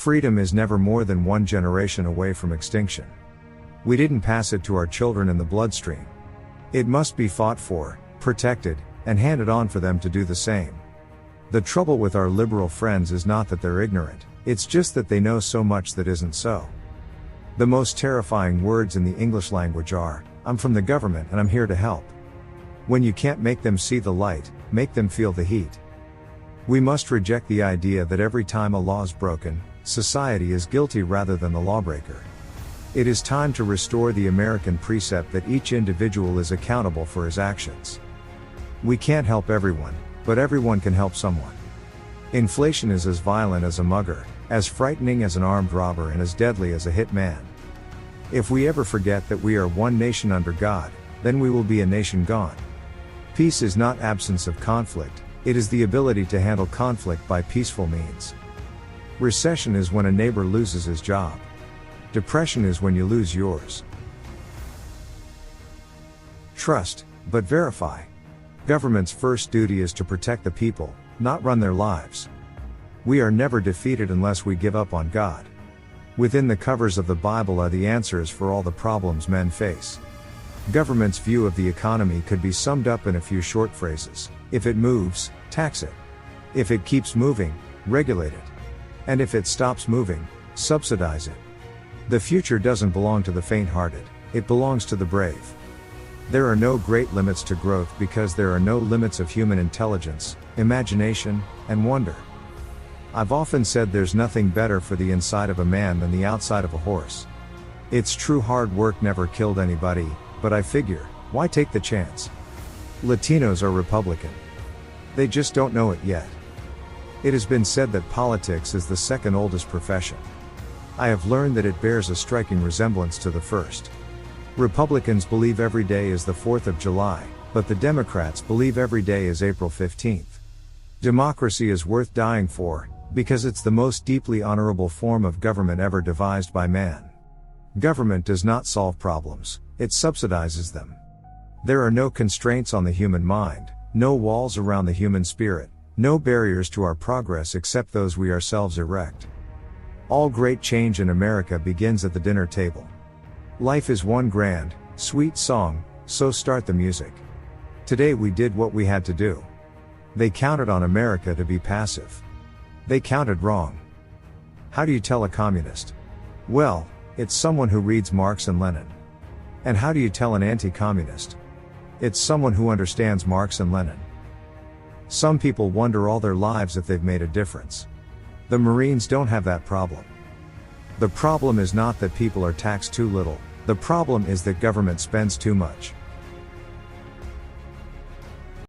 Freedom is never more than one generation away from extinction. We didn't pass it to our children in the bloodstream. It must be fought for, protected, and handed on for them to do the same. The trouble with our liberal friends is not that they're ignorant, it's just that they know so much that isn't so. The most terrifying words in the English language are, "I'm from the government and I'm here to help." When you can't make them see the light, make them feel the heat. We must reject the idea that every time a law is broken, society is guilty rather than the lawbreaker. It is time to restore the American precept that each individual is accountable for his actions. We can't help everyone, but everyone can help someone. Inflation is as violent as a mugger, as frightening as an armed robber, and as deadly as a hit man. If we ever forget that we are one nation under God, then we will be a nation gone. Peace is not absence of conflict, it is the ability to handle conflict by peaceful means. Recession is when a neighbor loses his job. Depression is when you lose yours. Trust, but verify. Government's first duty is to protect the people, not run their lives. We are never defeated unless we give up on God. Within the covers of the Bible are the answers for all the problems men face. Government's view of the economy could be summed up in a few short phrases. If it moves, tax it. If it keeps moving, regulate it. And if it stops moving, subsidize it. The future doesn't belong to the faint-hearted, it belongs to the brave. There are no great limits to growth because there are no limits of human intelligence, imagination, and wonder. I've often said there's nothing better for the inside of a man than the outside of a horse. It's true, hard work never killed anybody, but I figure, why take the chance? Latinos are Republican. They just don't know it yet. It has been said that politics is the second oldest profession. I have learned that it bears a striking resemblance to the first. Republicans believe every day is the 4th of July, but the Democrats believe every day is April 15th. Democracy is worth dying for, because it's the most deeply honorable form of government ever devised by man. Government does not solve problems, it subsidizes them. There are no constraints on the human mind, no walls around the human spirit, no barriers to our progress except those we ourselves erect. All great change in America begins at the dinner table. Life is one grand, sweet song, so start the music. Today we did what we had to do. They counted on America to be passive. They counted wrong. How do you tell a communist? Well, it's someone who reads Marx and Lenin. And how do you tell an anti-communist? It's someone who understands Marx and Lenin. Some people wonder all their lives if they've made a difference. The Marines don't have that problem. The problem is not that people are taxed too little, the problem is that government spends too much.